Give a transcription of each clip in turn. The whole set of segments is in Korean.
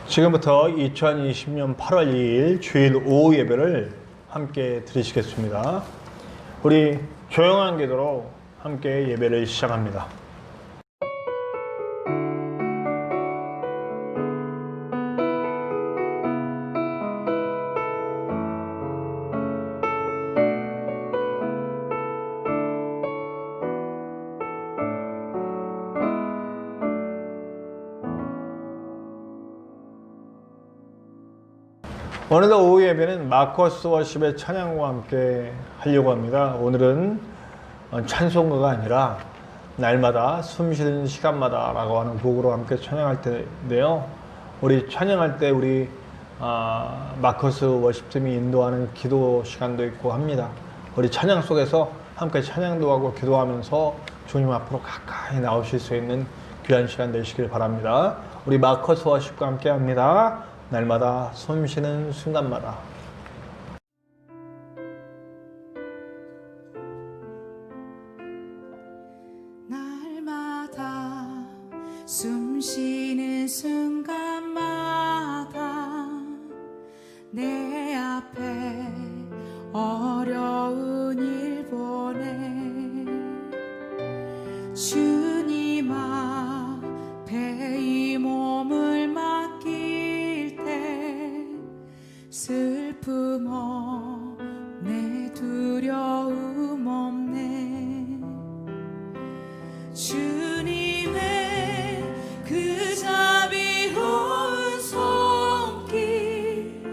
지금부터 2020년 8월 2일 주일 오후 예배를 함께 드리시겠습니다. 우리 조용한 기도로 함께 예배를 시작합니다. 오늘도 오후 예배는 마커스 워십의 찬양과 함께 하려고 합니다. 오늘은 찬송가가 아니라 날마다 숨쉬는 시간마다 라고 하는 곡으로 함께 찬양할 텐데요. 우리 찬양할 때 우리 마커스 워십팀이 인도하는 기도 시간도 있고 합니다. 우리 찬양 속에서 함께 찬양도 하고 기도하면서 주님 앞으로 가까이 나오실 수 있는 귀한 시간 되시길 바랍니다. 우리 마커스 워십과 함께 합니다. 날마다 숨쉬는 순간마다. 날마다 숨쉬는 순간마다 내 앞에 어려운 일 보내 주님 앞에 이 몸을 맡길 때 슬픔 없네 두려움 없네 주님의 그 자비로운 손길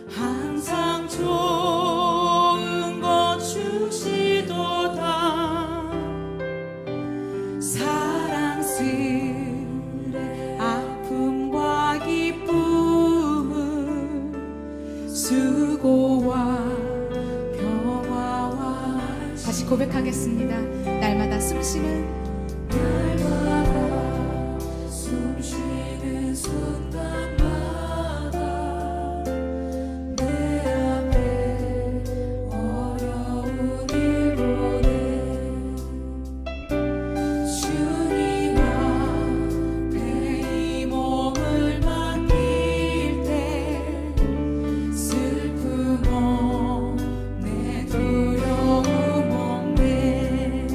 항상 좋은 것 주시도다 사랑스레 아픔과 기쁨을 수고와 평화와 다시 고백하겠습니다. 날마다 숨쉬는 순간마다 내 앞에 어려운 일 보내 주님 앞에 이 몸을 맡길 때 슬픔 없네 두려움 없네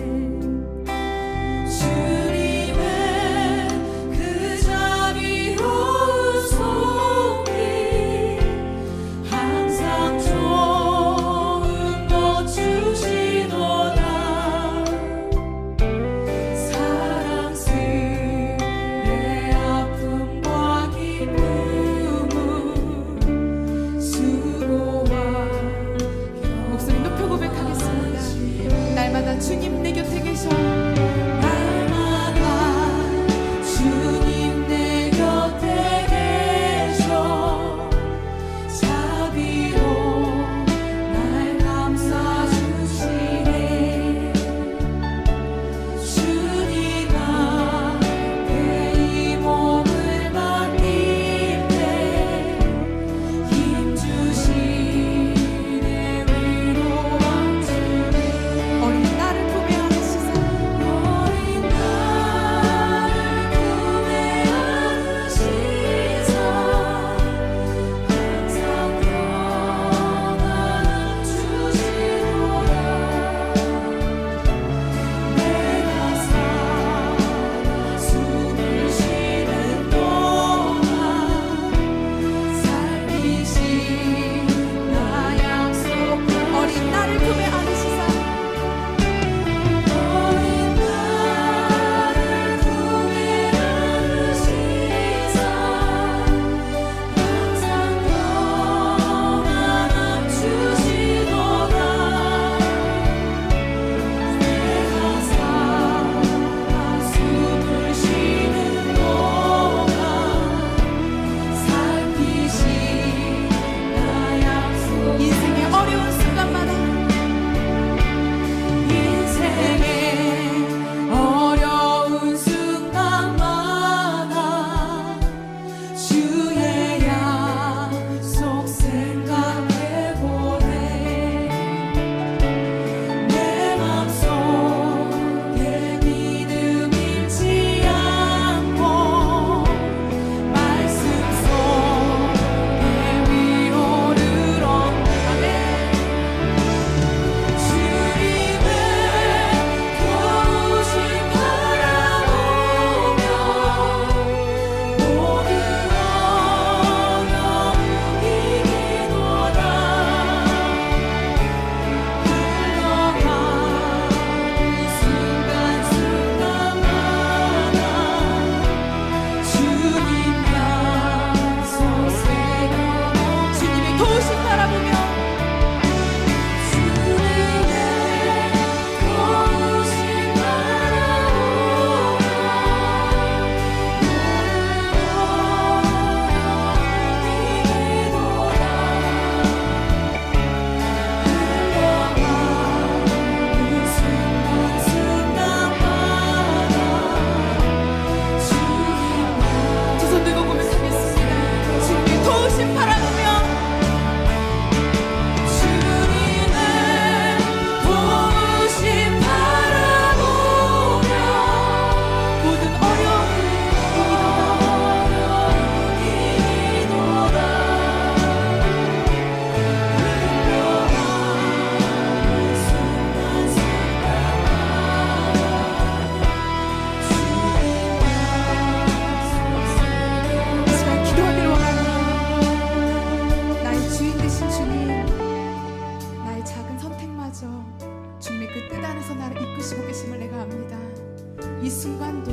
순간도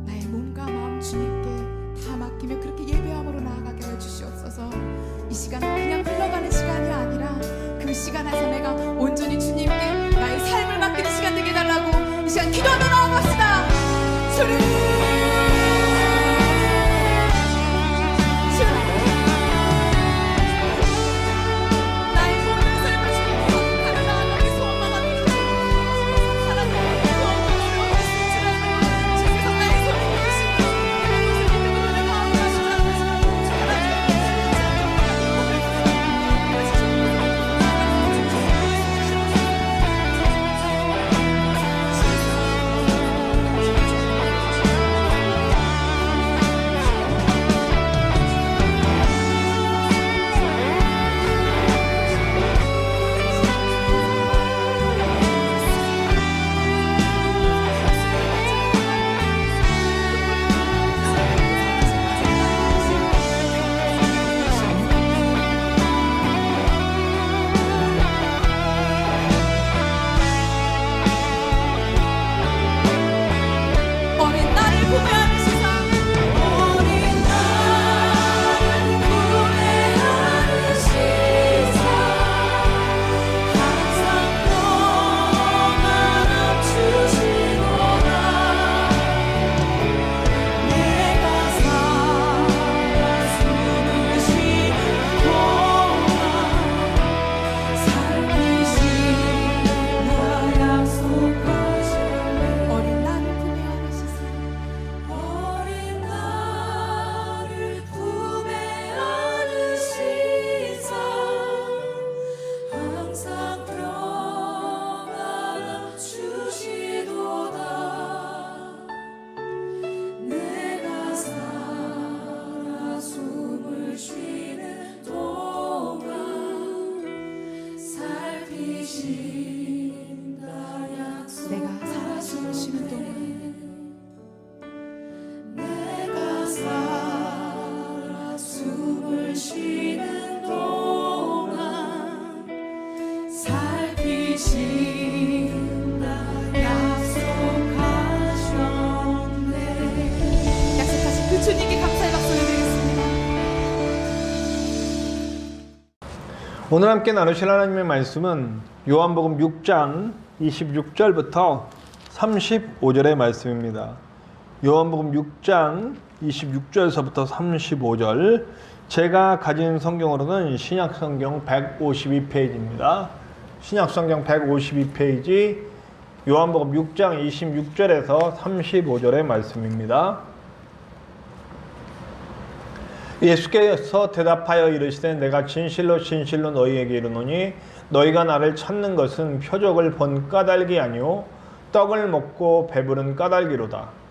나의 몸과 마음 주님께 다 맡기며 그렇게 예배함으로 나아가게 하여 주시옵소서. 이 시간은 그냥 흘러가는 시간이 아니라 그 시간에서 내가 온전히 주님께 나의 삶을 맡기는 시간 되게 해달라고 이 시간 기도하며 나아갑시다. 주님, 내가 살아 숨을 쉬는 동안 내가 살아 숨을 쉬는 동안 살피신다 약속하셨네. 약속하신 그 주님께 감사의 박수를 드리겠습니다. 오늘 함께 나누실 하나님의 말씀은 요한복음 6장 26절부터 35절의 말씀입니다. 요한복음 6장 26절서부터 35절, 제가 가진 성경으로는 신약성경 152페이지입니다. 신약성경 152페이지 요한복음 6장 26절에서 35절의 말씀입니다. 예수께서 대답하여 이르시되 내가 진실로 진실로 너희에게 이르노니 너희가 나를 찾는 것은 표적을 본 까닭이 아니요 떡을 먹고 배부른 까닭이로다.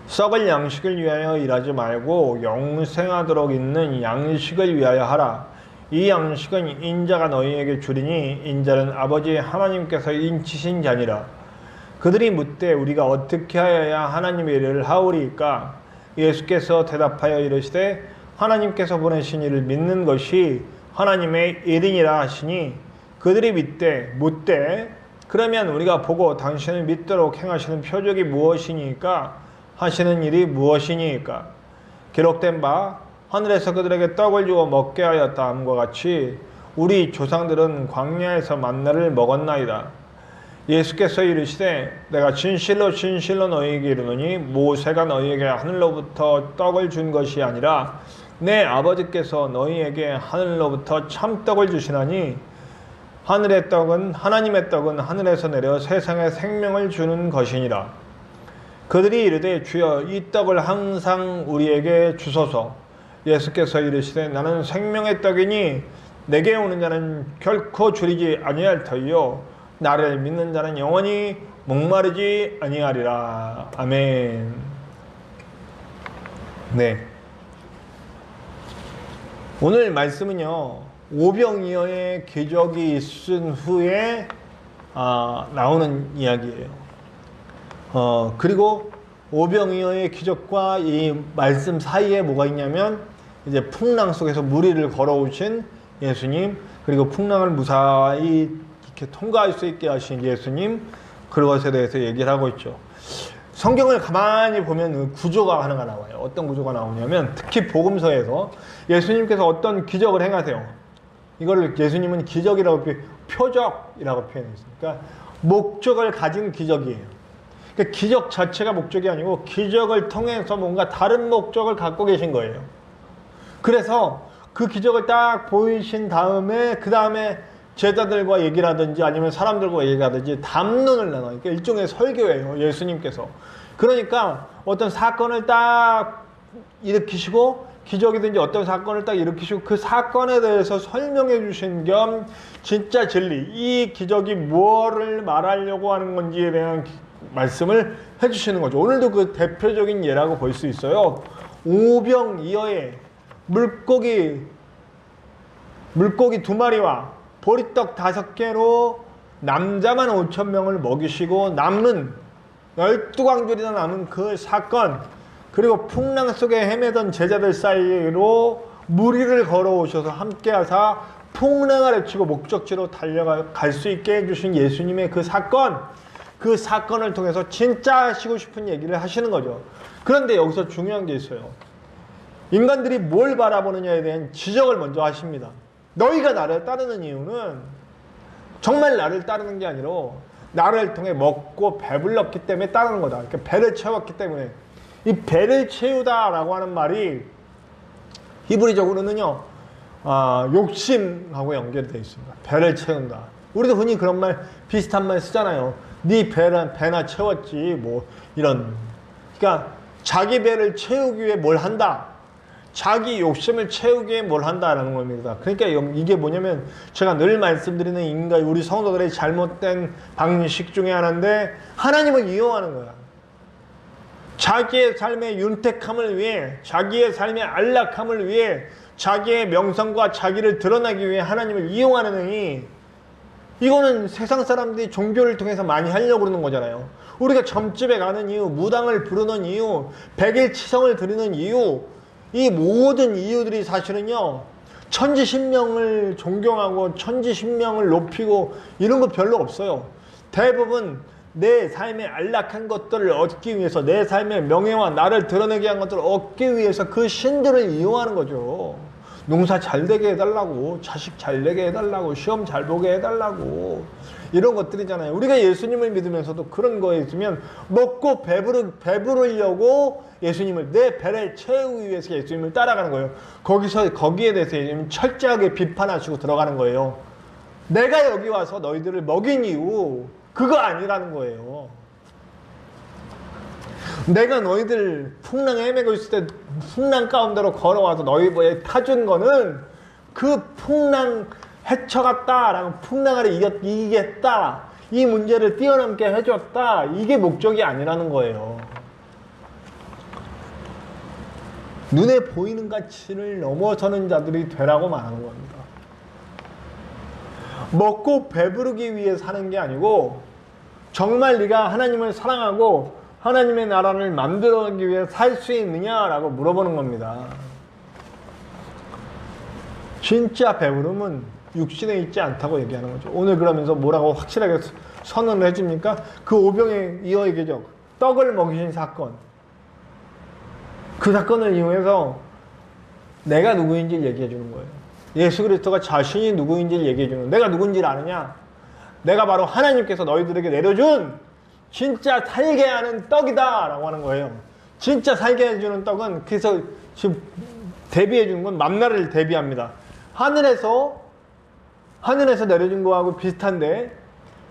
썩을 양식을 위하여 일하지 말고 영생하도록 있는 양식을 위하여 하라. 이 양식은 인자가 너희에게 주리니 인자는 아버지 하나님께서 인치신 자니라. 그들이 묻되 우리가 어떻게 하여야 하나님의 일을 하오리이까? 예수께서 대답하여 이르시되 하나님께서 보내신 이를 믿는 것이 하나님의 일이니라 하시니 그들이 묻되 그러면 우리가 보고 당신을 믿도록 행하시는 표적이 무엇이니까? 하시는 일이 무엇이니까? 기록된 바 하늘에서 그들에게 떡을 주어 먹게 하였다 함과 같이 우리 조상들은 광야에서 만나를 먹었나이다. 예수께서 이르시되 내가 진실로 진실로 너희에게 이르노니 모세가 너희에게 하늘로부터 떡을 준 것이 아니라 내 아버지께서 너희에게 하늘로부터 참떡을 주시나니 하늘의 떡은 하나님의 떡은 하늘에서 내려 세상에 생명을 주는 것이니라. 그들이 이르되 주여 이 떡을 항상 우리에게 주소서. 예수께서 이르시되 나는 생명의 떡이니 내게 오는 자는 결코 줄이지 아니할 터이요 나를 믿는 자는 영원히 목마르지 아니하리라. 아멘. 네. 오늘 말씀은요, 오병이어의 기적이 있은 후에 나오는 이야기예요. 그리고 오병이어의 기적과 이 말씀 사이에 뭐가 있냐면 이제 풍랑 속에서 무리를 걸어오신 예수님, 그리고 풍랑을 무사히 이렇게 통과할 수 있게 하신 예수님, 그것에 대해서 얘기를 하고 있죠. 성경을 가만히 보면 구조가 하나가 나와요. 어떤 구조가 나오냐면 특히 복음서에서 예수님께서 어떤 기적을 행하세요. 이걸 예수님은 기적이라고 표적이라고 표현했으니까 목적을 가진 기적이에요. 그러니까 기적 자체가 목적이 아니고 기적을 통해서 뭔가 다른 목적을 갖고 계신 거예요. 그래서 그 기적을 딱 보이신 다음에 그 다음에 제자들과 얘기를 하든지 아니면 사람들과 얘기를 하든지 담론을 나눠요. 그러니까 일종의 설교예요. 예수님께서. 그러니까 어떤 사건을 딱 일으키시고 기적이든지 어떤 사건을 딱 일으키시고 그 사건에 대해서 설명해 주신 겸 진짜 진리, 이 기적이 무엇을 말하려고 하는 건지에 대한 말씀을 해주시는 거죠. 오늘도 그 대표적인 예라고 볼 수 있어요. 오병이어의 물고기 2마리와 보리떡 5개로 남자만 5,000명을 먹이시고 남은 12광줄이나 남은 그 사건, 그리고 풍랑 속에 헤매던 제자들 사이로 무리를 걸어오셔서 함께하사 풍랑을 헤치고 목적지로 달려갈 수 있게 해주신 예수님의 그 사건을 통해서 진짜 하시고 싶은 얘기를 하시는 거죠. 그런데 여기서 중요한 게 있어요. 인간들이 뭘 바라보느냐에 대한 지적을 먼저 하십니다. 너희가 나를 따르는 이유는 정말 나를 따르는 게 아니라 나를 통해 먹고 배불렀기 때문에 따르는 거다. 그러니까 배를 채웠기 때문에. 이 배를 채우다라고 하는 말이 히브리적으로는요, 욕심하고 연결되어 있습니다. 배를 채운다. 우리도 흔히 그런 말, 비슷한 말 쓰잖아요. 네 배나 채웠지, 뭐 이런. 그러니까 자기 배를 채우기 위해 뭘 한다. 자기 욕심을 채우기 위해 뭘 한다라는 겁니다. 그러니까 이게 뭐냐면 제가 늘 말씀드리는 우리 성도들의 잘못된 방식 중에 하나인데 하나님을 이용하는 거야. 자기의 삶의 윤택함을 위해, 자기의 삶의 안락함을 위해, 자기의 명성과 자기를 드러나기 위해 하나님을 이용하는 행위, 이거는 세상 사람들이 종교를 통해서 많이 하려고 그러는 거잖아요. 우리가 점집에 가는 이유, 무당을 부르는 이유, 백일치성을 드리는 이유, 이 모든 이유들이 사실은요, 천지신명을 존경하고 천지신명을 높이고 이런 거 별로 없어요. 대부분 내 삶의 안락한 것들을 얻기 위해서, 내 삶의 명예와 나를 드러내게 한 것들을 얻기 위해서 그 신들을 이용하는 거죠. 농사 잘 되게 해달라고, 자식 잘 되게 해달라고, 시험 잘 보게 해달라고, 이런 것들이잖아요. 우리가 예수님을 믿으면서도 그런 거에 있으면 먹고 배부르려고 예수님을, 내 배를 채우기 위해서 예수님을 따라가는 거예요. 거기에 대해서 예수님은 철저하게 비판하시고 들어가는 거예요. 내가 여기 와서 너희들을 먹인 이유 그거 아니라는 거예요. 내가 너희들 풍랑에 헤매고 있을 때 풍랑 가운데로 걸어와서 너희 배에 타준 거는 그 풍랑 헤쳐갔다라고, 풍랑을 이기겠다, 이 문제를 뛰어넘게 해줬다, 이게 목적이 아니라는 거예요. 눈에 보이는 가치를 넘어서는 자들이 되라고 말하는 겁니다. 먹고 배부르기 위해 사는 게 아니고 정말 네가 하나님을 사랑하고 하나님의 나라를 만들어가기 위해 살 수 있느냐라고 물어보는 겁니다. 진짜 배부름은 육신에 있지 않다고 얘기하는 거죠. 오늘 그러면서 뭐라고 확실하게 선언을 해줍니까? 그 오병이어의 기적, 떡을 먹이신 사건, 그 사건을 이용해서 내가 누구인지를 얘기해 주는 거예요. 예수 그리스도가 자신이 누구인지를 얘기해 주는 거예요. 내가 누군지를 아느냐? 내가 바로 하나님께서 너희들에게 내려준 진짜 살게 하는 떡이다 라고 하는 거예요. 진짜 살게 해주는 떡은, 그래서 지금 대비해 주는 건 만나를 대비합니다. 하늘에서 내려준 거하고 비슷한데,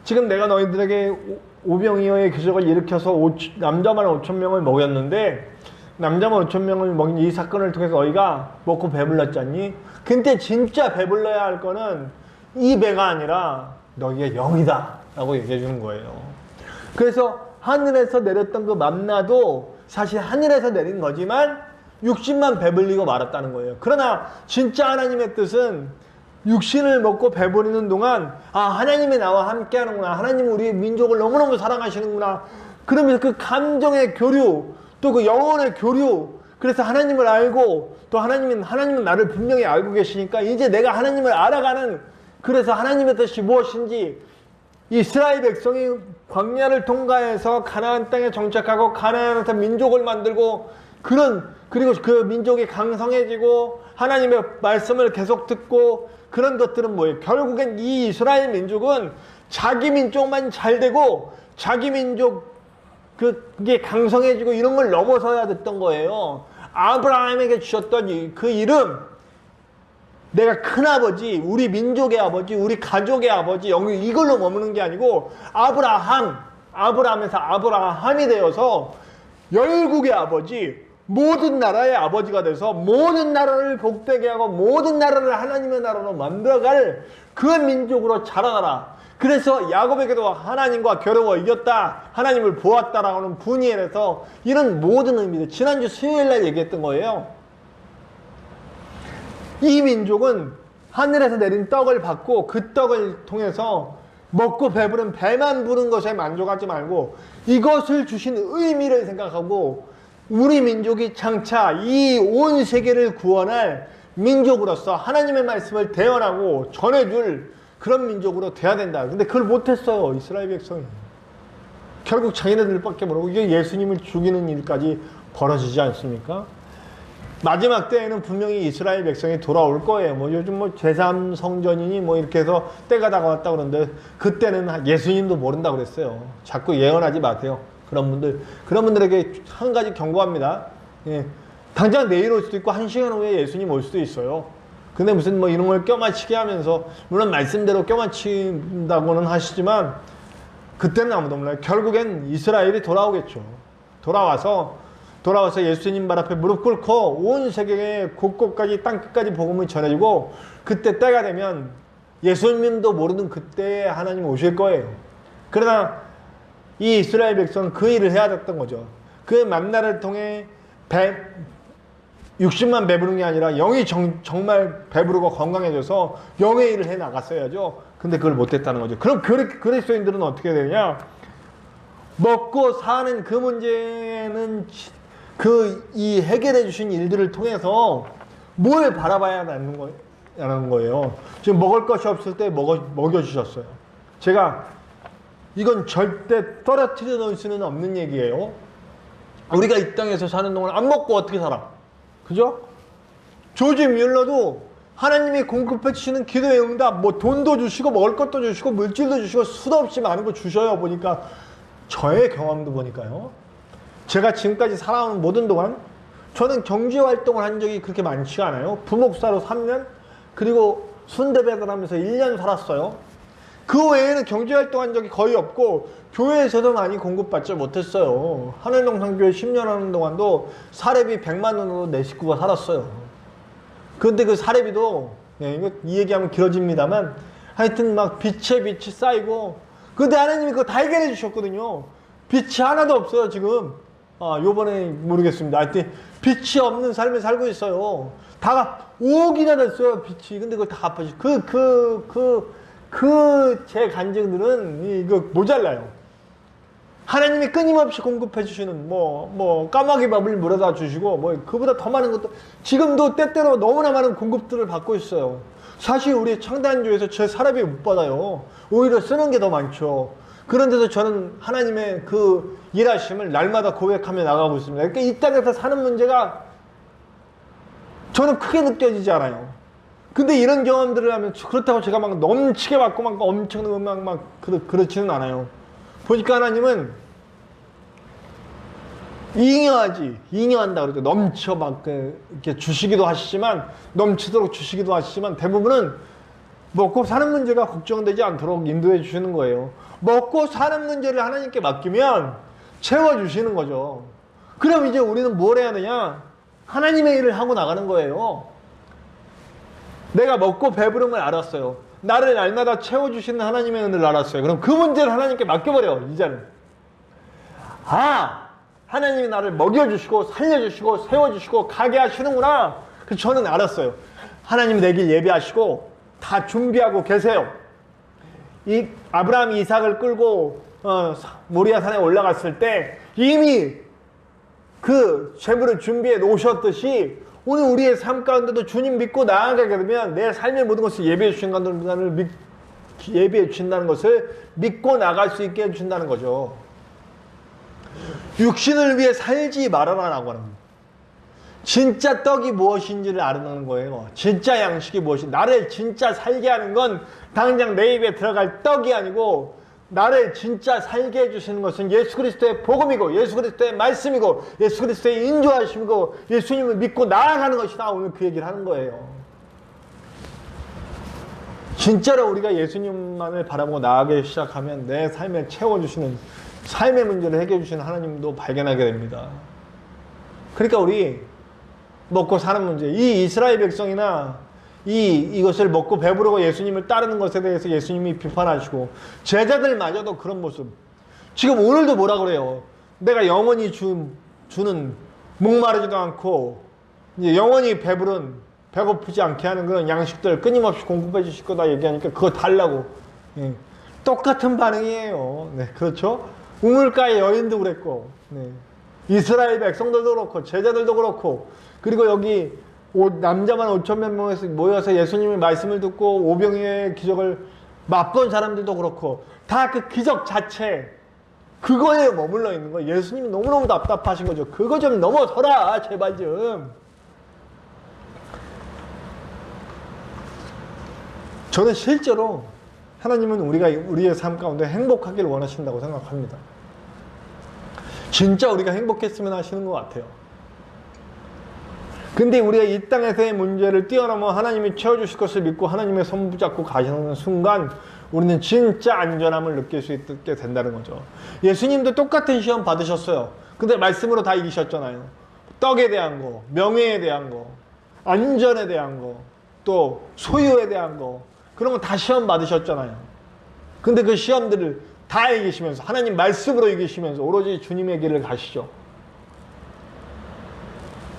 지금 내가 너희들에게 오병이어의 기적을 일으켜서 남자만 5,000명을 먹였는데, 남자만 5,000명을 먹인 이 사건을 통해서 너희가 먹고 배불렀지 않니? 근데 진짜 배불러야 할 거는 이 배가 아니라 너희의 영이다 라고 얘기해 주는 거예요. 그래서 하늘에서 내렸던 그 만나도 사실 하늘에서 내린 거지만 육신만 배불리고 말았다는 거예요. 그러나 진짜 하나님의 뜻은 육신을 먹고 배부르는 동안, 하나님이 나와 함께 하는구나, 하나님은 우리 민족을 너무너무 사랑하시는구나, 그러면서 그 감정의 교류, 또 그 영혼의 교류, 그래서 하나님을 알고, 또 하나님은 나를 분명히 알고 계시니까 이제 내가 하나님을 알아가는, 그래서 하나님의 뜻이 무엇인지, 이스라엘 백성이 광야를 통과해서 가나안 땅에 정착하고 가나안에서 민족을 만들고 그리고 그 민족이 강성해지고 하나님의 말씀을 계속 듣고 그런 것들은 뭐예요? 결국엔 이 이스라엘 민족은 자기 민족만 잘 되고 자기 민족 그게 강성해지고 이런 걸 넘어서야 됐던 거예요. 아브라함에게 주셨던 그 이름, 내가 큰아버지, 우리 민족의 아버지, 우리 가족의 아버지, 이걸로 머무는 게 아니고 아브라함에서 아브라함이 되어서 열국의 아버지, 모든 나라의 아버지가 돼서 모든 나라를 복되게 하고 모든 나라를 하나님의 나라로 만들어갈 그 민족으로 자라나라. 그래서 야곱에게도 하나님과 겨루어 이겼다, 하나님을 보았다라고 하는 분이엘에서 이런 모든 의미들, 지난주 수요일날 얘기했던 거예요. 이 민족은 하늘에서 내린 떡을 받고 그 떡을 통해서 먹고 배부른 배만 부른 것에 만족하지 말고 이것을 주신 의미를 생각하고 우리 민족이 장차 이 온 세계를 구원할 민족으로서 하나님의 말씀을 대언하고 전해줄 그런 민족으로 돼야 된다. 근데 그걸 못했어요, 이스라엘 백성이. 결국 자기네들밖에 모르고 이게 예수님을 죽이는 일까지 벌어지지 않습니까? 마지막 때에는 분명히 이스라엘 백성이 돌아올 거예요. 뭐 요즘 뭐 제3성전이니 뭐 이렇게 해서 때가 다가왔다 그러는데 그때는 예수님도 모른다고 그랬어요. 자꾸 예언하지 마세요. 그런 분들에게 한 가지 경고합니다. 예. 당장 내일 올 수도 있고 1시간 후에 예수님 올 수도 있어요. 근데 무슨 뭐 이런 걸 껴맞추게 하면서, 물론 말씀대로 껴맞춘다고는 하시지만 그때는 아무도 몰라요. 결국엔 이스라엘이 돌아오겠죠. 돌아와서 예수님 발 앞에 무릎 꿇고 온 세계의 곳곳까지 땅끝까지 복음을 전해주고 그때 때가 되면 예수님도 모르는 그때에 하나님 오실 거예요. 그러나 이 이스라엘 백성은 그 일을 해야 됐던 거죠. 그 만나를 통해 60만 배부른 게 아니라 영이 정말 배부르고 건강해져서 영의 일을 해 나갔어야죠. 근데 그걸 못했다는 거죠. 그럼 그리스도인들은 어떻게 되냐? 먹고 사는 그 문제는 이 해결해 주신 일들을 통해서 뭘 바라봐야 하는 거예요. 지금 먹을 것이 없을 때 먹여주셨어요. 제가 이건 절대 떨어뜨려 놓을 수는 없는 얘기예요. 우리가 이 땅에서 사는 동안 안 먹고 어떻게 살아? 그죠? 조지 뮬러도 하나님이 공급해 주시는 기도의 응답, 뭐 돈도 주시고 먹을 것도 주시고 물질도 주시고 수도 없이 많은 거 주셔요. 보니까 저의 경험도 보니까요. 제가 지금까지 살아온 모든 동안 저는 경제 활동을 한 적이 그렇게 많지가 않아요. 부목사로 3년, 그리고 순대백을 하면서 1년 살았어요. 그 외에는 경제 활동한 적이 거의 없고 교회에서도 많이 공급받지 못했어요. 하늘동산교회 10년 하는 동안도 사례비 100만 원으로 내 식구가 살았어요. 그런데 그 사례비도, 이 얘기하면 길어집니다만 하여튼 막 빚이 쌓이고, 근데 하나님이 그거 다 해결해 주셨거든요. 빚이 하나도 없어요 지금. 요번에 모르겠습니다. 하여튼 빚이 없는 삶을 살고 있어요. 다 5억이나 됐어요 빚이. 근데 그걸 다 갚아주시. 제 간증들은 이거 모자라요. 하나님이 끊임없이 공급해 주시는 까마귀 밥을 물어다 주시고 그보다 더 많은 것도 지금도 때때로 너무나 많은 공급들을 받고 있어요. 사실 우리 창단교회에서 제 사례비 못 받아요. 오히려 쓰는 게 더 많죠. 그런데도 저는 하나님의 그 일하심을 날마다 고백하며 나가고 있습니다. 그러니까 이 땅에서 사는 문제가 저는 크게 느껴지지 않아요. 근데 이런 경험들을 하면 그렇다고 제가 막 넘치게 받고 막 엄청난 그렇지는 않아요. 보니까 하나님은 잉여한다 그러죠. 넘쳐 이렇게 주시기도 하시지만, 넘치도록 주시기도 하시지만, 대부분은 먹고 사는 문제가 걱정되지 않도록 인도해 주시는 거예요. 먹고 사는 문제를 하나님께 맡기면 채워주시는 거죠. 그럼 이제 우리는 뭘 해야 되냐? 하나님의 일을 하고 나가는 거예요. 내가 먹고 배부름을 알았어요. 나를 날마다 채워주시는 하나님의 은혜를 알았어요. 그럼 그 문제를 하나님께 맡겨버려, 이제는. 하나님이 나를 먹여주시고 살려주시고 세워주시고 가게 하시는구나. 그래서 저는 알았어요. 하나님이 내 길 예비하시고 다 준비하고 계세요. 이 아브라함이 이삭을 끌고 모리아 산에 올라갔을 때 이미 그 재물을 준비해 놓으셨듯이 오늘 우리의 삶 가운데도 주님 믿고 나아가게 되면 내 삶의 모든 것을 예비해 주신 것을 예비해 주신다는 것을 믿고 나갈 수 있게 해준다는 거죠. 육신을 위해 살지 말아라라고 하는 거예요. 진짜 떡이 무엇인지를 알아내는 거예요. 진짜 양식이 무엇인지. 나를 진짜 살게 하는 건 당장 내 입에 들어갈 떡이 아니고 나를 진짜 살게 해주시는 것은 예수 그리스도의 복음이고 예수 그리스도의 말씀이고 예수 그리스도의 인도하심이고 예수님을 믿고 나아가는 것이다. 오늘 그 얘기를 하는 거예요. 진짜로 우리가 예수님만을 바라보고 나아가기 시작하면 내 삶에 채워주시는 삶의 문제를 해결해 주시는 하나님도 발견하게 됩니다. 그러니까 우리 먹고 사는 문제, 이 이스라엘 백성이나 이것을 먹고 배부르고 예수님을 따르는 것에 대해서 예수님이 비판하시고 제자들마저도 그런 모습. 지금 오늘도 뭐라 그래요? 내가 영원히 주는 목마르지도 않고 이제 영원히 배고프지 않게 하는 그런 양식들 끊임없이 공급해 주실 거다 얘기하니까 그거 달라고. 예. 똑같은 반응이에요. 네, 그렇죠? 우물가의 여인도 그랬고, 네. 이스라엘 백성들도 그렇고 제자들도 그렇고, 그리고 여기 남자만 5,000명 모여서 예수님의 말씀을 듣고 오병이의 기적을 맛본 사람들도 그렇고 다 그 기적 자체 그거에 머물러 있는 거예요. 예수님이 너무너무 답답하신 거죠. 그거 좀 넘어서라 제발 좀. 저는 실제로 하나님은 우리의 삶 가운데 행복하기를 원하신다고 생각합니다. 진짜 우리가 행복했으면 하시는 것 같아요. 근데 우리가 이 땅에서의 문제를 뛰어넘어 하나님이 채워주실 것을 믿고 하나님의 손 붙잡고 가시는 순간 우리는 진짜 안전함을 느낄 수 있게 된다는 거죠. 예수님도 똑같은 시험 받으셨어요. 근데 말씀으로 다 이기셨잖아요. 떡에 대한 거, 명예에 대한 거, 안전에 대한 거, 또 소유에 대한 거, 그런 거 다 시험 받으셨잖아요. 근데 그 시험들을 다 이기시면서 하나님 말씀으로 이기시면서 오로지 주님의 길을 가시죠.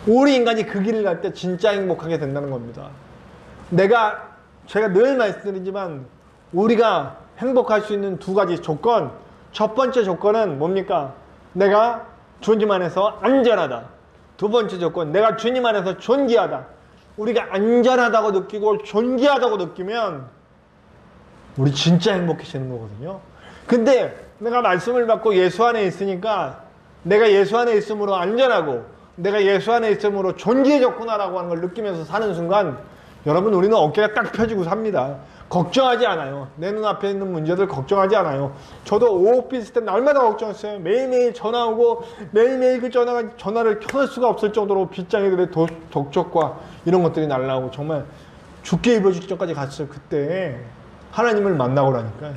우리 인간이 그 길을 갈 때 진짜 행복하게 된다는 겁니다. 제가 늘 말씀드리지만 우리가 행복할 수 있는 두 가지 조건. 첫 번째 조건은 뭡니까? 내가 주님 안에서 안전하다. 두 번째 조건, 내가 주님 안에서 존귀하다. 우리가 안전하다고 느끼고 존귀하다고 느끼면 우리 진짜 행복해지는 거거든요. 근데 내가 말씀을 받고 예수 안에 있으니까 내가 예수 안에 있음으로 안전하고 내가 예수 안에 있음으로 존귀해졌구나라고 하는 걸 느끼면서 사는 순간 여러분 우리는 어깨가 딱 펴지고 sab니다. 걱정하지 않아요. 내 눈앞에 있는 문제들 걱정하지 않아요. 저도 오피스 때 날마다 걱정했어요. 매일매일 전화 오고 매일매일 그 전화를 켜낼 수가 없을 정도로 빗장애들의 독촉과 이런 것들이 날라오고 정말 죽게 입어 직전까지 갔어요. 그때 하나님을 만나고 나니까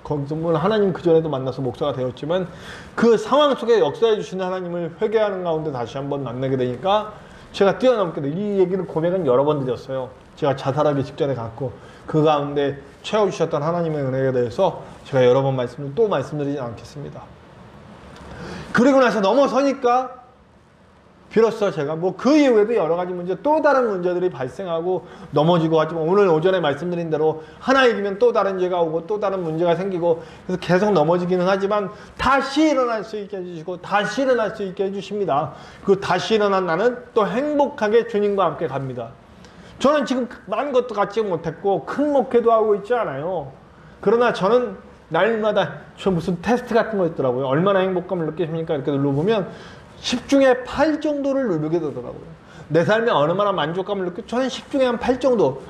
거기서 물론 하나님 그전에도 만나서 목사가 되었지만 그 상황 속에 역사해 주시는 하나님을 회개하는 가운데 다시 한번 만나게 되니까 제가 뛰어넘게 돼. 이 얘기는 고백은 여러 번 드렸어요. 제가 자살하기 직전에 갔고 그 가운데 채워주셨던 하나님의 은혜에 대해서 제가 여러 번 또 말씀드리지 않겠습니다. 그리고 나서 넘어서니까 비로소 제가 그 이후에도 여러 가지 문제, 또 다른 문제들이 발생하고 넘어지고 하지만 오늘 오전에 말씀드린 대로 하나 이기면 또 다른 죄가 오고 또 다른 문제가 생기고 그래서 계속 넘어지기는 하지만 다시 일어날 수 있게 해주시고 다시 일어날 수 있게 해주십니다. 그 다시 일어난 나는 또 행복하게 주님과 함께 갑니다. 저는 지금 많은 것도 갖지 못했고 큰 목회도 하고 있지 않아요. 그러나 저는 날마다 저 무슨 테스트 같은 거 있더라고요. 얼마나 행복감을 느끼십니까? 이렇게 눌러보면 10중에 8 정도를 누르게 되더라고요. 내 삶에 얼마나 만족감을 느끼고 저는 10중에 한 8 정도.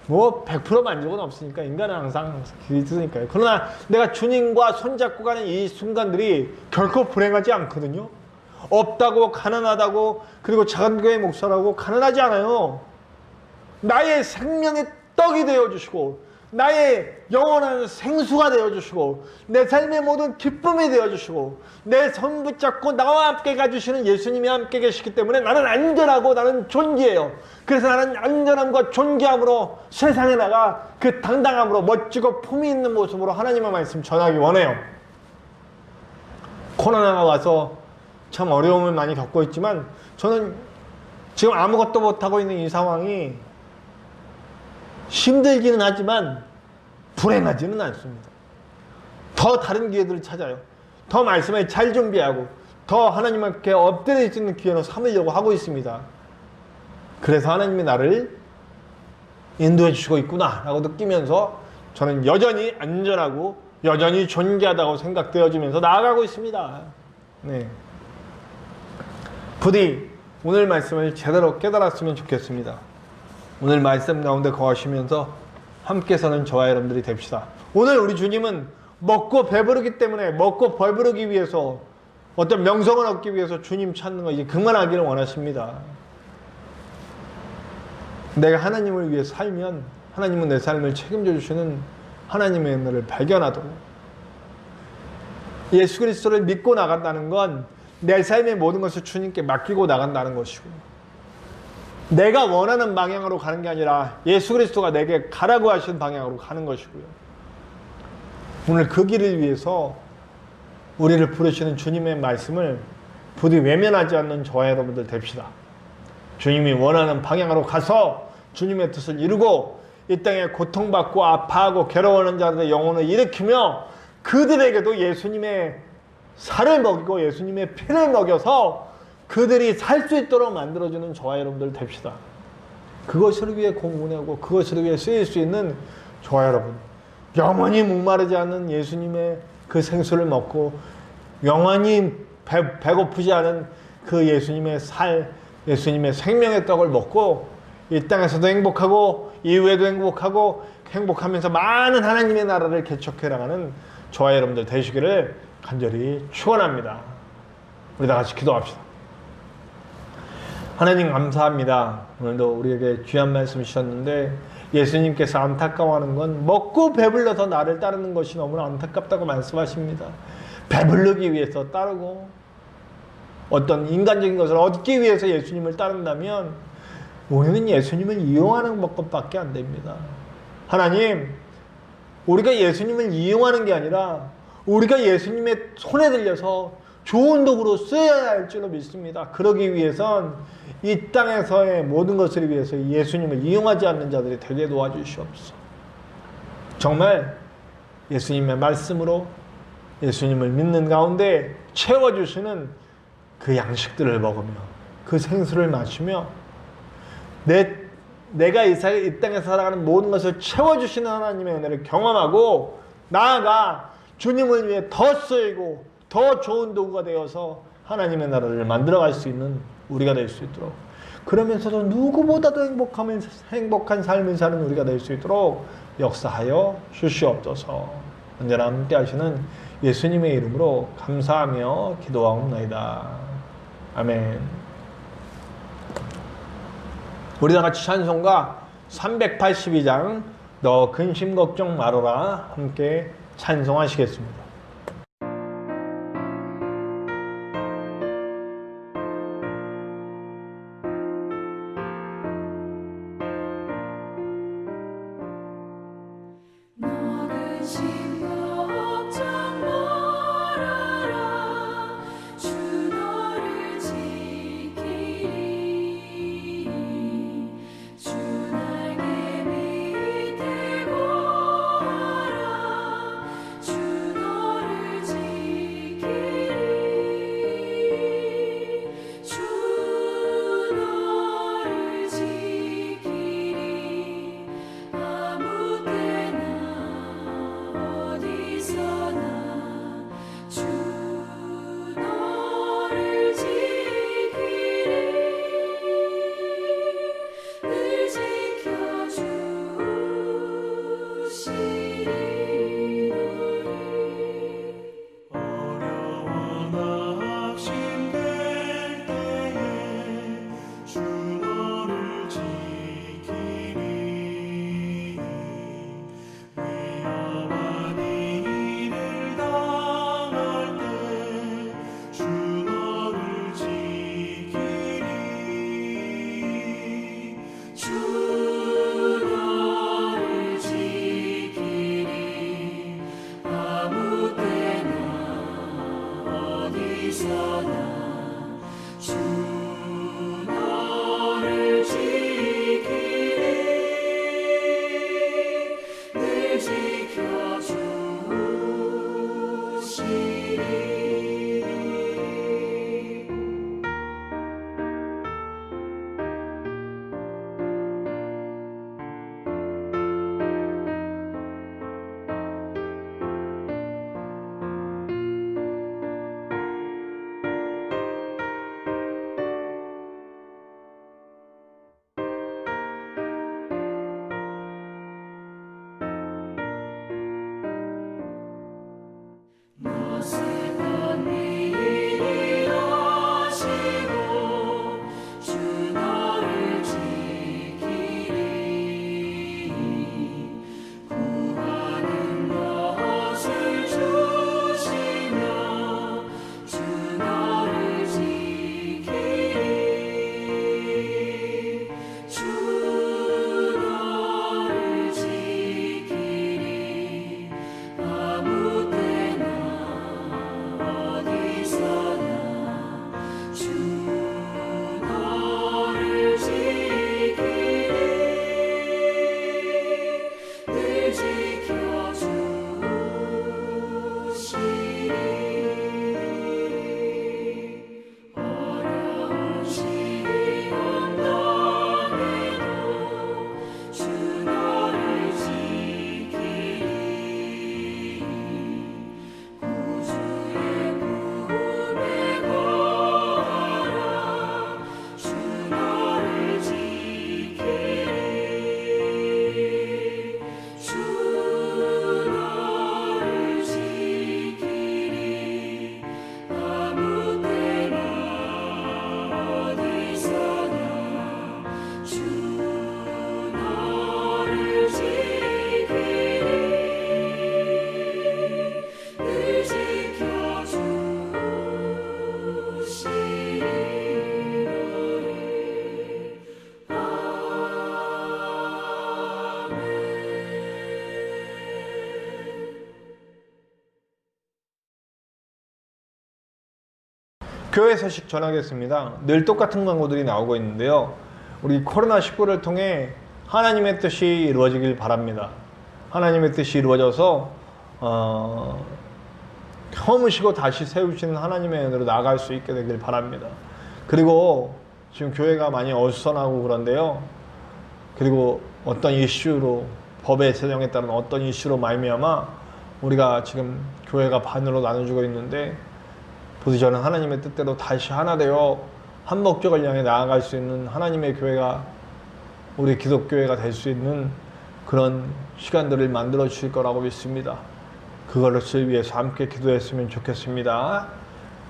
100% 만족은 없으니까 인간은 항상 길이 있으니까요. 그러나 내가 주님과 손잡고 가는 이 순간들이 결코 불행하지 않거든요. 없다고 가난하다고 그리고 작은 교회 목사라고 가난하지 않아요. 나의 생명의 떡이 되어주시고 나의 영원한 생수가 되어주시고 내 삶의 모든 기쁨이 되어주시고 내 손 붙잡고 나와 함께 가주시는 예수님이 함께 계시기 때문에 나는 안전하고 나는 존귀해요. 그래서 나는 안전함과 존귀함으로 세상에 나가 그 당당함으로 멋지고 품위 있는 모습으로 하나님의 말씀 전하기 원해요. 코로나가 와서 참 어려움을 많이 겪고 있지만 저는 지금 아무것도 못하고 있는 이 상황이 힘들기는 하지만 불행하지는 않습니다. 더 다른 기회들을 찾아요. 더 말씀에 잘 준비하고 더 하나님 앞에 엎드려 있는 기회로 삼으려고 하고 있습니다. 그래서 하나님이 나를 인도해 주시고 있구나 라고 느끼면서 저는 여전히 안전하고 여전히 존귀하다고 생각되어지면서 나아가고 있습니다. 네. 부디 오늘 말씀을 제대로 깨달았으면 좋겠습니다. 오늘 말씀 가운데 거하시면서 함께 서는 저와 여러분들이 됩시다. 오늘 우리 주님은 먹고 배부르기 때문에, 먹고 배부르기 위해서, 어떤 명성을 얻기 위해서 주님 찾는 거 이제 그만하기를 원하십니다. 내가 하나님을 위해 살면 하나님은 내 삶을 책임져 주시는 하나님의 은혜를 발견하도록, 예수 그리스도를 믿고 나간다는 건 내 삶의 모든 것을 주님께 맡기고 나간다는 것이고, 내가 원하는 방향으로 가는 게 아니라 예수 그리스도가 내게 가라고 하신 방향으로 가는 것이고요. 오늘 그 길을 위해서 우리를 부르시는 주님의 말씀을 부디 외면하지 않는 저와 여러분들 됩시다. 주님이 원하는 방향으로 가서 주님의 뜻을 이루고 이 땅에 고통받고 아파하고 괴로워하는 자들의 영혼을 일으키며 그들에게도 예수님의 살을 먹이고 예수님의 피를 먹여서 그들이 살 수 있도록 만들어주는 저와 여러분들 됩시다. 그것을 위해 공부하고 그것을 위해 쓰일 수 있는 저와 여러분, 영원히 목마르지 않는 예수님의 그 생수를 먹고 영원히 배고프지 않은 그 예수님의 살, 예수님의 생명의 떡을 먹고 이 땅에서도 행복하고 이후에도 행복하고 행복하면서 많은 하나님의 나라를 개척해 나가는 저와 여러분들 되시기를 간절히 축원합니다. 우리 다 같이 기도합시다. 하나님 감사합니다. 오늘도 우리에게 귀한 말씀 주셨는데 예수님께서 안타까워하는 건 먹고 배불러서 나를 따르는 것이 너무나 안타깝다고 말씀하십니다. 배부르기 위해서 따르고 어떤 인간적인 것을 얻기 위해서 예수님을 따른다면 우리는 예수님을 이용하는 것밖에 안 됩니다. 하나님, 우리가 예수님을 이용하는 게 아니라 우리가 예수님의 손에 들려서 좋은 도구로 쓰여야 할 줄로 믿습니다. 그러기 위해선 이 땅에서의 모든 것을 위해서 예수님을 이용하지 않는 자들이 되게 도와주시옵소서. 정말 예수님의 말씀으로 예수님을 믿는 가운데 채워주시는 그 양식들을 먹으며 그 생수를 마시며 내가 이 땅에서 살아가는 모든 것을 채워주시는 하나님의 은혜를 경험하고 나아가 주님을 위해 더 쓰이고 더 좋은 도구가 되어서 하나님의 나라를 만들어갈 수 있는 우리가 될 수 있도록, 그러면서도 누구보다도 행복한 삶을 사는 우리가 될 수 있도록 역사하여 주시옵소서. 언제나 함께 하시는 예수님의 이름으로 감사하며 기도하옵나이다. 아멘. 우리 다 같이 찬송가 382장 너 근심 걱정 말아라 함께 찬송하시겠습니다. 주 교회 소식 전하겠습니다. 늘 똑같은 광고들이 나오고 있는데요. 우리 코로나19를 통해 하나님의 뜻이 이루어지길 바랍니다. 하나님의 뜻이 이루어져서 허무시고 다시 세우시는 하나님의 은혜로 나아갈 수 있게 되길 바랍니다. 그리고 지금 교회가 많이 어수선하고 그런데요. 그리고 어떤 이슈로, 법의 제정에 따른 어떤 이슈로 말미암아 우리가 지금 교회가 반으로 나눠지고 있는데, 부디 저는 하나님의 뜻대로 다시 하나 되어 한 목적을 향해 나아갈 수 있는 하나님의 교회가, 우리 기독교회가 될 수 있는 그런 시간들을 만들어 주실 거라고 믿습니다. 그것을 위해서 함께 기도했으면 좋겠습니다.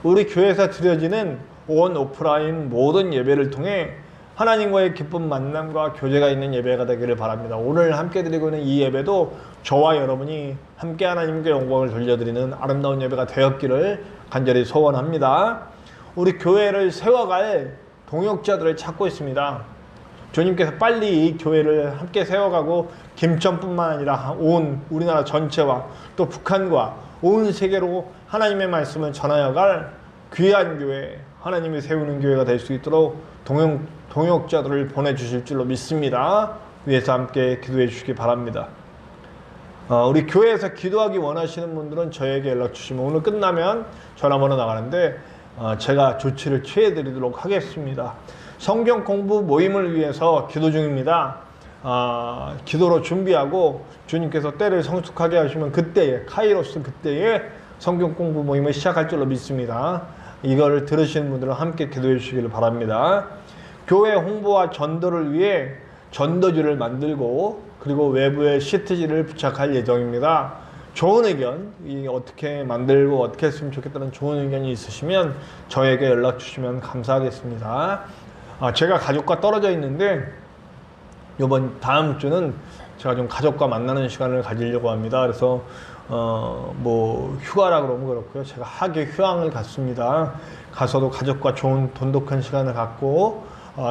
우리 교회에서 드려지는 온 오프라인 모든 예배를 통해 하나님과의 기쁜 만남과 교제가 있는 예배가 되기를 바랍니다. 오늘 함께 드리고 있는 이 예배도 저와 여러분이 함께 하나님께 영광을 돌려드리는 아름다운 예배가 되었기를 간절히 소원합니다. 우리 교회를 세워갈 동역자들을 찾고 있습니다. 주님께서 빨리 이 교회를 함께 세워가고 김천뿐만 아니라 온 우리나라 전체와 또 북한과 온 세계로 하나님의 말씀을 전하여갈 귀한 교회, 하나님이 세우는 교회가 될 수 있도록 동역자들을 보내주실 줄로 믿습니다. 위에서 함께 기도해 주시기 바랍니다. 우리 교회에서 기도하기 원하시는 분들은 저에게 연락 주시면 오늘 끝나면 전화번호 나가는데 제가 조치를 취해 드리도록 하겠습니다. 성경 공부 모임을 위해서 기도 중입니다. 기도로 준비하고 주님께서 때를 성숙하게 하시면 그때에, 카이로스 그때에 성경 공부 모임을 시작할 줄로 믿습니다. 이걸 들으시는 분들은 함께 기도해 주시기를 바랍니다. 교회 홍보와 전도를 위해 전도지를 만들고 그리고 외부에 시트지를 부착할 예정입니다. 좋은 의견, 어떻게 만들고 어떻게 했으면 좋겠다는 좋은 의견이 있으시면 저에게 연락 주시면 감사하겠습니다. 제가 가족과 떨어져 있는데 다음 주는 제가 좀 가족과 만나는 시간을 가지려고 합니다. 그래서 휴가라 그러면 그렇고요. 제가 하계 휴양을 갔습니다. 가서도 가족과 좋은 돈독한 시간을 갖고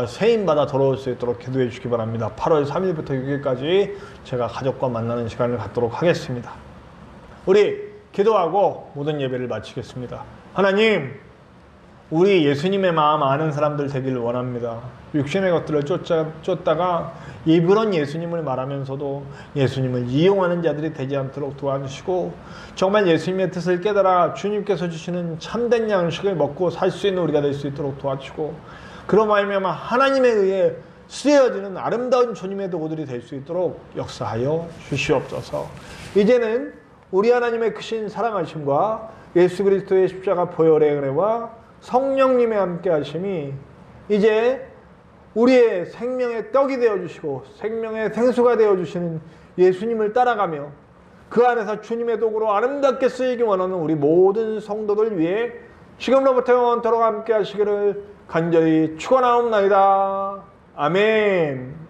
세임받아 돌아올 수 있도록 기도해 주시기 바랍니다. 8월 3일부터 6일까지 제가 가족과 만나는 시간을 갖도록 하겠습니다. 우리 기도하고 모든 예배를 마치겠습니다. 하나님, 우리 예수님의 마음 아는 사람들 되기를 원합니다. 육신의 것들을 쫓다가 입으론 예수님을 말하면서도 예수님을 이용하는 자들이 되지 않도록 도와주시고, 정말 예수님의 뜻을 깨달아 주님께서 주시는 참된 양식을 먹고 살 수 있는 우리가 될 수 있도록 도와주시고, 그로 말미암아 하나님에 의해 쓰여지는 아름다운 주님의 도구들이 될 수 있도록 역사하여 주시옵소서. 이제는 우리 하나님의 크신 사랑하심과 예수 그리스도의 십자가 보혈의 은혜와 성령님의 함께 하심이 이제 우리의 생명의 떡이 되어주시고 생명의 생수가 되어주시는 예수님을 따라가며 그 안에서 주님의 도구로 아름답게 쓰이기 원하는 우리 모든 성도들 위해 지금로부터 영원토록 함께 하시기를 간절히 축원하옵나이다. 아멘.